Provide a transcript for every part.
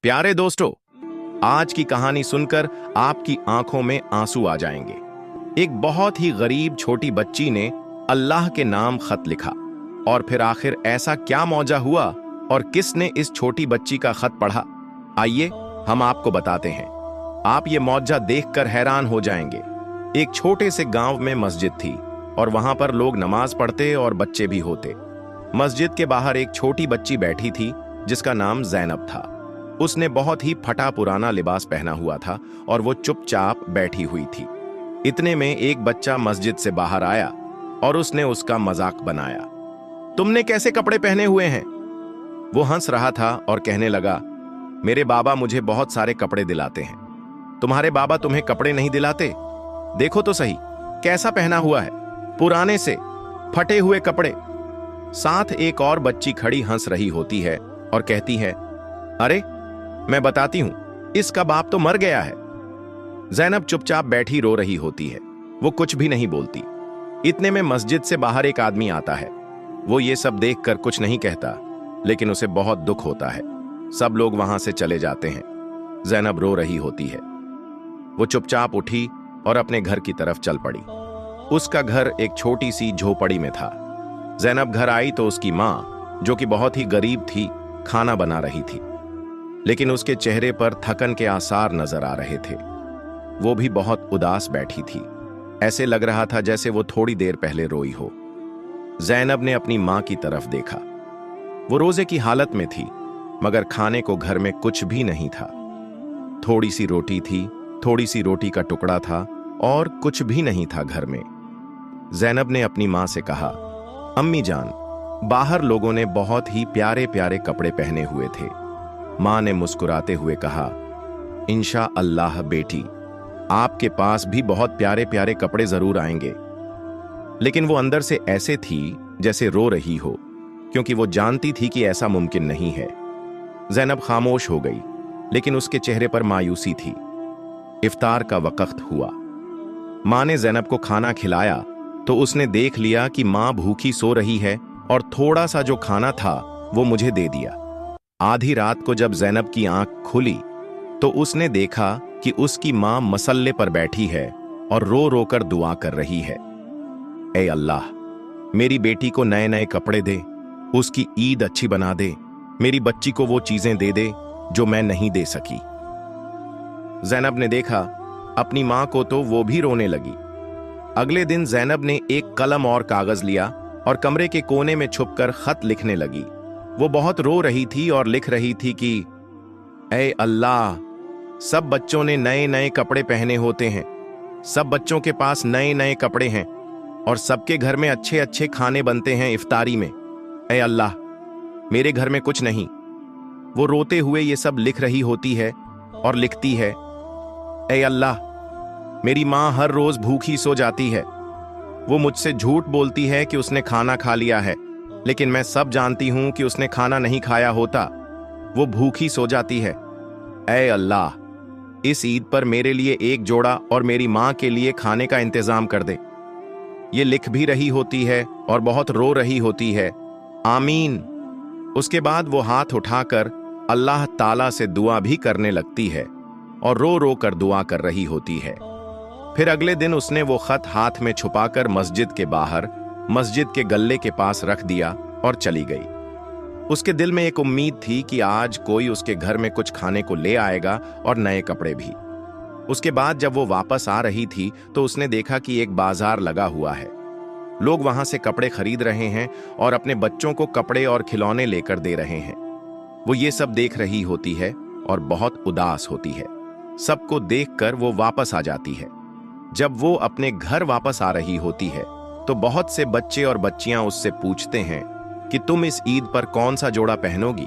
प्यारे दोस्तों, आज की कहानी सुनकर आपकी आंखों में आंसू आ जाएंगे। एक बहुत ही गरीब छोटी बच्ची ने अल्लाह के नाम खत लिखा और फिर आखिर ऐसा क्या मौजा हुआ और किसने इस छोटी बच्ची का खत पढ़ा, आइए हम आपको बताते हैं। आप ये मौजा देखकर हैरान हो जाएंगे। एक छोटे से गांव में मस्जिद थी और वहां पर लोग नमाज पढ़ते और बच्चे भी होते। मस्जिद के बाहर एक छोटी बच्ची बैठी थी जिसका नाम ज़ैनब था। उसने बहुत ही फटा पुराना लिबास पहना हुआ था और वो चुपचाप बैठी हुई थी। इतने में एक बच्चा मस्जिद से बाहर आया और उसने उसका मजाक बनाया। तुमने कैसे कपड़े पहने हुए हैं? वो हंस रहा था और कहने लगा, मेरे बाबा मुझे बहुत सारे कपड़े दिलाते हैं। तुम्हारे बाबा तुम्हें कपड़े नहीं दिलाते? देखो तो सही कैसा पहना हुआ है, पुराने से फटे हुए कपड़े। साथ एक और बच्ची खड़ी हंस रही होती है और कहती है, अरे मैं बताती हूं, इसका बाप तो मर गया है। ज़ैनब चुपचाप बैठी रो रही होती है, वो कुछ भी नहीं बोलती। इतने में मस्जिद से बाहर एक आदमी आता है। वो ये सब देखकर कुछ नहीं कहता, लेकिन उसे बहुत दुख होता है। सब लोग वहां से चले जाते हैं। ज़ैनब रो रही होती है। वो चुपचाप उठी और अपने घर की तरफ चल पड़ी। उसका घर एक छोटी सी झोपड़ी में था। ज़ैनब घर आई तो उसकी माँ, जो कि बहुत ही गरीब थी, खाना बना रही थी, लेकिन उसके चेहरे पर थकन के आसार नजर आ रहे थे। वो भी बहुत उदास बैठी थी। ऐसे लग रहा था जैसे वो थोड़ी देर पहले रोई हो। ज़ैनब ने अपनी माँ की तरफ देखा। वो रोजे की हालत में थी, मगर खाने को घर में कुछ भी नहीं था। थोड़ी सी रोटी थी, थोड़ी सी रोटी का टुकड़ा था और कुछ भी नहीं था घर में। ज़ैनब ने अपनी माँ से कहा, अम्मी जान, बाहर लोगों ने बहुत ही प्यारे प्यारे कपड़े पहने हुए थे। माँ ने मुस्कुराते हुए कहा, इंशा अल्लाह बेटी, आपके पास भी बहुत प्यारे प्यारे कपड़े जरूर आएंगे। लेकिन वो अंदर से ऐसे थी जैसे रो रही हो, क्योंकि वो जानती थी कि ऐसा मुमकिन नहीं है। ज़ैनब खामोश हो गई, लेकिन उसके चेहरे पर मायूसी थी। इफ्तार का वक्त हुआ। माँ ने ज़ैनब को खाना खिलाया तो उसने देख लिया कि माँ भूखी सो रही है और थोड़ा सा जो खाना था वो मुझे दे दिया। आधी रात को जब ज़ैनब की आंख खुली तो उसने देखा कि उसकी मां मसल्ले पर बैठी है और रो रो कर दुआ कर रही है। ऐ अल्लाह, मेरी बेटी को नए नए कपड़े दे, उसकी ईद अच्छी बना दे, मेरी बच्ची को वो चीजें दे दे जो मैं नहीं दे सकी। ज़ैनब ने देखा अपनी मां को तो वो भी रोने लगी। अगले दिन ज़ैनब ने एक कलम और कागज लिया और कमरे के कोने में छुपकर खत लिखने लगी। वो बहुत रो रही थी और लिख रही थी कि ऐ अल्लाह, सब बच्चों ने नए नए कपड़े पहने होते हैं, सब बच्चों के पास नए नए कपड़े हैं और सबके घर में अच्छे अच्छे खाने बनते हैं इफ्तारी में। ऐ अल्लाह, मेरे घर में कुछ नहीं। वो रोते हुए ये सब लिख रही होती है और लिखती है, ऐ अल्लाह, मेरी माँ हर रोज भूखी सो जाती है। वो मुझसे झूठ बोलती है कि उसने खाना खा लिया है, लेकिन मैं सब जानती हूं कि उसने खाना नहीं खाया होता। वो भूखी सो जाती है। ऐ अल्लाह, इस ईद पर मेरे लिए एक जोड़ा और मेरी मां के लिए खाने का इंतजाम कर दे। ये लिख भी रही होती है और बहुत रो रही होती है। आमीन। उसके बाद वो हाथ उठाकर अल्लाह ताला से दुआ भी करने लगती है और रो रो कर दुआ कर रही होती है। फिर अगले दिन उसने वो खत हाथ में छुपाकर मस्जिद के बाहर मस्जिद के गल्ले के पास रख दिया और चली गई। उसके दिल में एक उम्मीद थी कि आज कोई उसके घर में कुछ खाने को ले आएगा और नए कपड़े भी। उसके बाद जब वो वापस आ रही थी तो उसने देखा कि एक बाजार लगा हुआ है। लोग वहां से कपड़े खरीद रहे हैं और अपने बच्चों को कपड़े और खिलौने लेकर दे रहे हैं। वो ये सब देख रही होती है और बहुत उदास होती है। सबको देखकर वो वापस आ जाती है। जब वो अपने घर वापस आ रही होती है तो बहुत से बच्चे और बच्चियां उससे पूछते हैं कि तुम इस ईद पर कौन सा जोड़ा पहनोगी।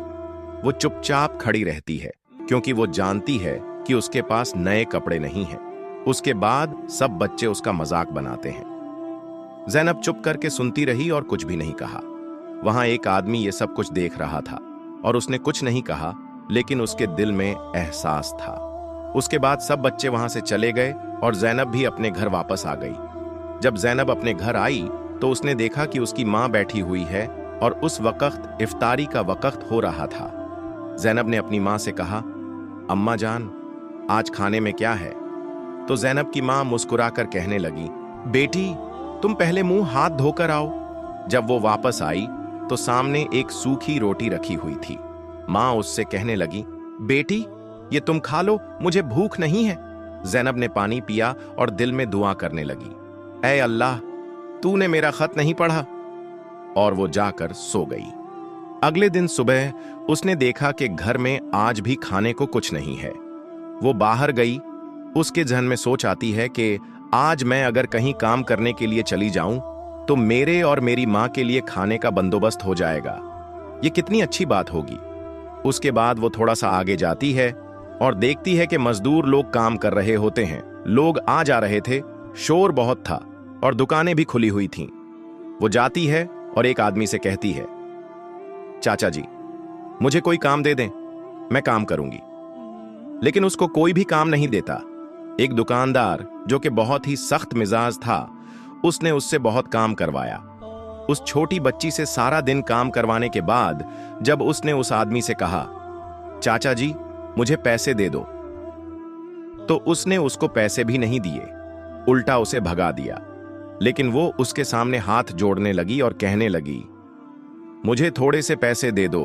वो चुपचाप खड़ी रहती है, क्योंकि वो जानती है कि उसके पास नए कपड़े नहीं हैं। उसके बाद सब बच्चे उसका मजाक बनाते हैं। ज़ैनब चुप करके सुनती रही और कुछ भी नहीं कहा। वहां एक आदमी ये सब कुछ देख रहा था और उसने कुछ नहीं कहा, लेकिन उसके दिल में एहसास था। उसके बाद सब बच्चे वहां से चले गए और ज़ैनब भी अपने घर वापस आ गई। जब ज़ैनब अपने घर आई तो उसने देखा कि उसकी माँ बैठी हुई है और उस वक्त इफ्तारी का वक्त हो रहा था। ज़ैनब ने अपनी माँ से कहा, अम्मा जान, आज खाने में क्या है? तो जैनब की मां मुस्कुराकर कहने लगी, बेटी तुम पहले मुंह हाथ धोकर आओ। जब वो वापस आई तो सामने एक सूखी रोटी रखी हुई थी। मां उससे कहने लगी, बेटी ये तुम खा लो, मुझे भूख नहीं है। जैनब ने पानी पिया और दिल में दुआ करने लगी, ऐ अल्लाह, तूने मेरा खत नहीं पढ़ा। और वो जाकर सो गई। अगले दिन सुबह उसने देखा कि घर में आज भी खाने को कुछ नहीं है। वो बाहर गई। उसके जहन में सोच आती है कि आज मैं अगर कहीं काम करने के लिए चली जाऊं तो मेरे और मेरी मां के लिए खाने का बंदोबस्त हो जाएगा। ये कितनी अच्छी बात होगी। उसके बाद वो थोड़ा सा आगे जाती है और देखती है कि मजदूर लोग काम कर रहे होते हैं। लोग आ जा रहे थे, शोर बहुत था और दुकानें भी खुली हुई थीं। वो जाती है और एक आदमी से कहती है, चाचा जी मुझे कोई काम दे दें, मैं काम करूंगी। लेकिन उसको कोई भी काम नहीं देता। एक दुकानदार जो कि बहुत ही सख्त मिजाज था, उसने उससे बहुत काम करवाया। उस छोटी बच्ची से सारा दिन काम करवाने के बाद जब उसने उस आदमी से कहा, चाचा जी मुझे पैसे दे दो, तो उसने उसको पैसे भी नहीं दिए, उल्टा उसे भगा दिया। लेकिन वो उसके सामने हाथ जोड़ने लगी और कहने लगी, मुझे थोड़े से पैसे दे दो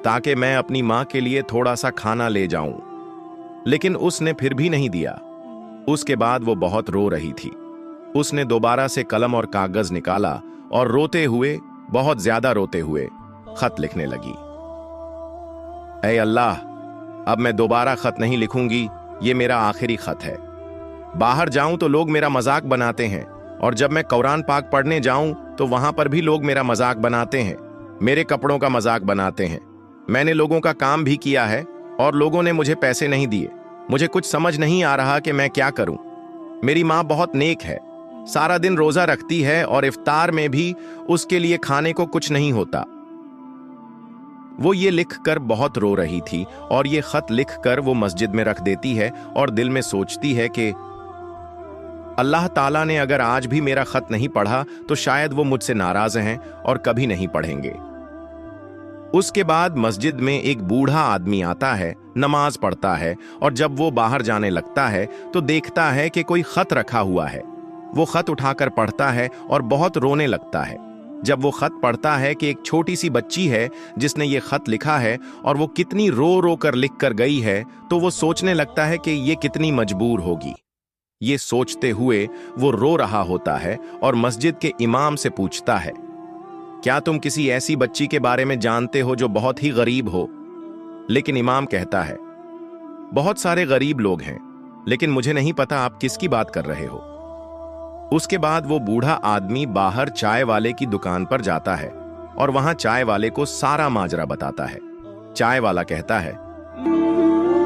ताकि मैं अपनी मां के लिए थोड़ा सा खाना ले जाऊं। लेकिन उसने फिर भी नहीं दिया। उसके बाद वो बहुत रो रही थी। उसने दोबारा से कलम और कागज निकाला और रोते हुए, बहुत ज्यादा रोते हुए खत लिखने लगी, ऐ अल्लाह, अब मैं दोबारा खत नहीं लिखूंगी, ये मेरा आखिरी खत है। बाहर जाऊं तो लोग मेरा मजाक बनाते हैं और जब मैं कुरान पाक पढ़ने जाऊं तो वहां पर भी लोग मेरा मजाक बनाते हैं, मेरे कपड़ों का मजाक बनाते हैं। मैंने लोगों का काम भी किया है और लोगों ने मुझे पैसे नहीं दिए। मुझे कुछ समझ नहीं आ रहा कि मैं क्या करूं। मेरी मां बहुत नेक है, सारा दिन रोजा रखती है और इफ्तार में भी उसके लिए खाने को कुछ नहीं होता। वो ये लिखकर बहुत रो रही थी और ये खत लिखकर वो मस्जिद में रख देती है और दिल में सोचती है कि अल्लाह ताला ने अगर आज भी मेरा खत नहीं पढ़ा तो शायद वो मुझसे नाराज हैं और कभी नहीं पढ़ेंगे। उसके बाद मस्जिद में एक बूढ़ा आदमी आता है, नमाज पढ़ता है और जब वो बाहर जाने लगता है तो देखता है कि कोई खत रखा हुआ है। वो खत उठाकर पढ़ता है और बहुत रोने लगता है। जब वो खत पढ़ता है कि एक छोटी सी बच्ची है जिसने ये खत लिखा है और वो कितनी रो रो कर लिख कर गई है, तो वो सोचने लगता है कि ये कितनी मजबूर होगी। ये सोचते हुए वो रो रहा होता है और मस्जिद के इमाम से पूछता है, क्या तुम किसी ऐसी बच्ची के बारे में जानते हो जो बहुत ही गरीब हो? लेकिन इमाम कहता है, बहुत सारे गरीब लोग हैं, लेकिन मुझे नहीं पता आप किसकी बात कर रहे हो। उसके बाद वो बूढ़ा आदमी बाहर चाय वाले की दुकान पर जाता है और वहां चाय वाले को सारा माजरा बताता है। चाय वाला कहता है,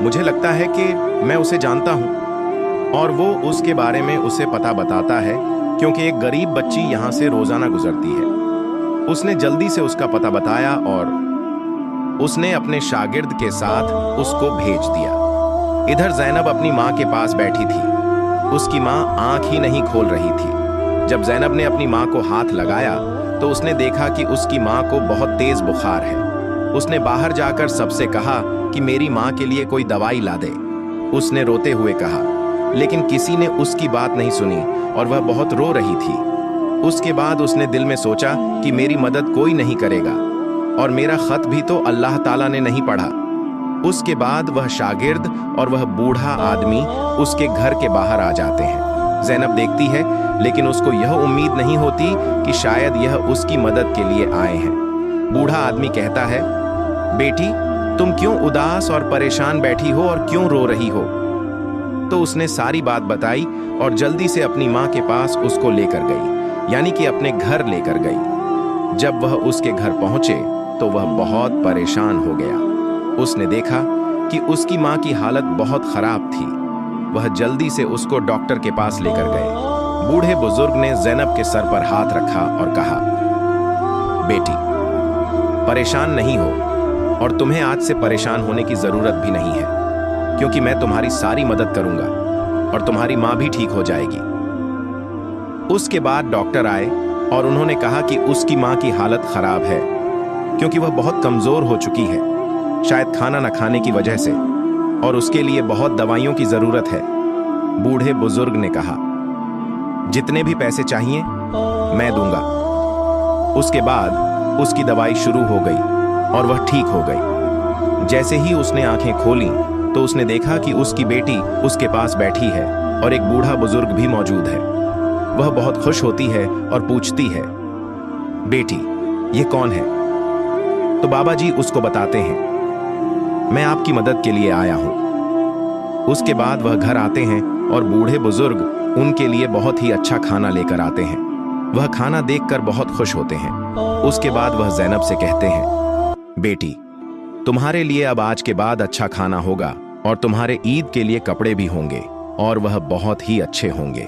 मुझे लगता है कि मैं उसे जानता हूं। और वो उसके बारे में उसे पता बताता है क्योंकि एक गरीब बच्ची यहां से रोजाना गुजरती है। उसने जल्दी से उसका पता बताया और उसने अपने शागिर्द के साथ उसको भेज दिया। इधर जैनब अपनी मां के पास बैठी थी। उसकी मां आंख ही नहीं खोल रही थी। जब जैनब ने अपनी मां को हाथ लगाया तो उसने देखा कि उसकी मां को बहुत तेज बुखार है। उसने बाहर जाकर सबसे कहा कि मेरी मां के लिए कोई दवाई ला दे। उसने रोते हुए कहा, लेकिन किसी ने उसकी बात नहीं सुनी और वह बहुत रो रही थी। उसके बाद उसने दिल में सोचा कि मेरी मदद कोई नहीं करेगा और मेरा खत भी तो अल्लाह ताला ने नहीं पढ़ा। उसके बाद वह शागिर्द और वह बूढ़ा आदमी उसके घर के बाहर आ जाते हैं। जैनब देखती है, लेकिन उसको यह उम्मीद नहीं होती कि शायद यह उसकी मदद के लिए आए हैं। बूढ़ा आदमी कहता है, बेटी तुम क्यों उदास और परेशान बैठी हो और क्यों रो रही हो? तो उसने सारी बात बताई और जल्दी से अपनी मां के पास उसको लेकर गई, यानी कि अपने घर लेकर गई। जब वह उसके घर पहुंचे तो वह बहुत परेशान हो गया। उसने देखा कि उसकी मां की हालत बहुत खराब थी। वह जल्दी से उसको डॉक्टर के पास लेकर गए। बूढ़े बुजुर्ग ने जैनब के सर पर हाथ रखा और कहा, बेटी परेशान नहीं हो और तुम्हें आज से परेशान होने की जरूरत भी नहीं है, क्योंकि मैं तुम्हारी सारी मदद करूंगा और तुम्हारी मां भी ठीक हो जाएगी। उसके बाद डॉक्टर आए और उन्होंने कहा कि उसकी मां की हालत खराब है क्योंकि वह बहुत कमजोर हो चुकी है, शायद खाना न खाने की वजह से। और उसके लिए बहुत दवाइयों की जरूरत है। बूढ़े बुजुर्ग ने कहा, जितने भी पैसे चाहिए मैं दूंगा। उसके बाद उसकी दवाई शुरू हो गई और वह ठीक हो गई। जैसे ही उसने आंखें खोली तो उसने देखा कि उसकी बेटी उसके पास बैठी है और एक बूढ़ा बुजुर्ग भी मौजूद है। वह बहुत खुश होती है और पूछती है, बेटी ये कौन है? तो बाबा जी उसको बताते हैं, मैं आपकी मदद के लिए आया हूं। उसके बाद वह घर आते हैं और बूढ़े बुजुर्ग उनके लिए बहुत ही अच्छा खाना लेकर आते हैं। वह खाना देखकर बहुत खुश होते हैं। उसके बाद वह ज़ैनब से कहते हैं, बेटी तुम्हारे लिए अब आज के बाद अच्छा खाना होगा और तुम्हारे ईद के लिए कपड़े भी होंगे और वह बहुत ही अच्छे होंगे।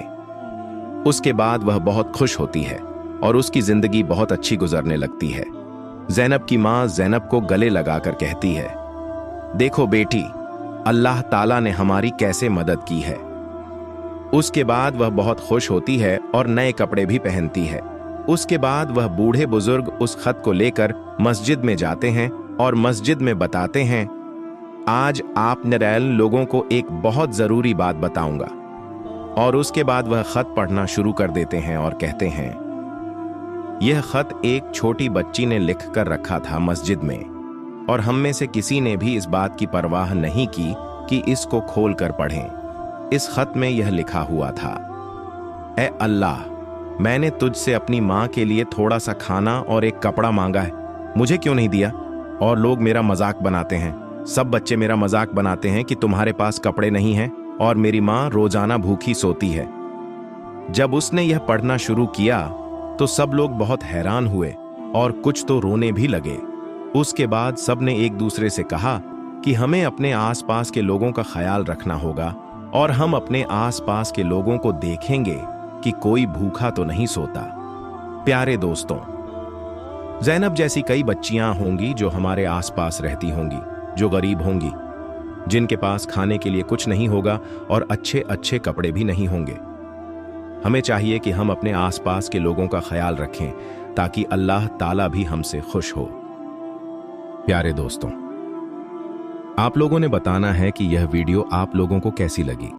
उसके बाद वह बहुत खुश होती है और उसकी जिंदगी बहुत अच्छी गुजरने लगती है। ज़ैनब की माँ ज़ैनब को गले लगाकर कहती है, देखो बेटी, अल्लाह ताला ने हमारी कैसे मदद की है। उसके बाद वह बहुत खुश होती है और नए कपड़े भी पहनती है। उसके बाद वह बूढ़े बुजुर्ग उस खत को लेकर मस्जिद में जाते हैं और मस्जिद में बताते हैं, आज आप नरैल लोगों को एक बहुत जरूरी बात बताऊंगा। और उसके बाद वह खत पढ़ना शुरू कर देते हैं और कहते हैं, यह खत एक छोटी बच्ची ने लिख कर रखा था मस्जिद में और हम में से किसी ने भी इस बात की परवाह नहीं की कि इसको खोल कर पढ़ें। इस खत में यह लिखा हुआ था, ए अल्लाह, मैंने तुझसे अपनी माँ के लिए थोड़ा सा खाना और एक कपड़ा मांगा है, मुझे क्यों नहीं दिया? और लोग मेरा मजाक बनाते हैं, सब बच्चे मेरा मजाक बनाते हैं कि तुम्हारे पास कपड़े नहीं हैं और मेरी माँ रोजाना भूखी सोती है। जब उसने यह पढ़ना शुरू किया तो सब लोग बहुत हैरान हुए और कुछ तो रोने भी लगे। उसके बाद सब ने एक दूसरे से कहा कि हमें अपने आसपास के लोगों का ख्याल रखना होगा और हम अपने आसपास के लोगों को देखेंगे कि कोई भूखा तो नहीं सोता। प्यारे दोस्तों, ज़ैनब जैसी कई बच्चियां होंगी जो हमारे आसपास रहती होंगी, जो गरीब होंगी, जिनके पास खाने के लिए कुछ नहीं होगा और अच्छे अच्छे कपड़े भी नहीं होंगे। हमें चाहिए कि हम अपने आसपास के लोगों का ख्याल रखें ताकि अल्लाह ताला भी हमसे खुश हो। प्यारे दोस्तों, आप लोगों ने बताना है कि यह वीडियो आप लोगों को कैसी लगी।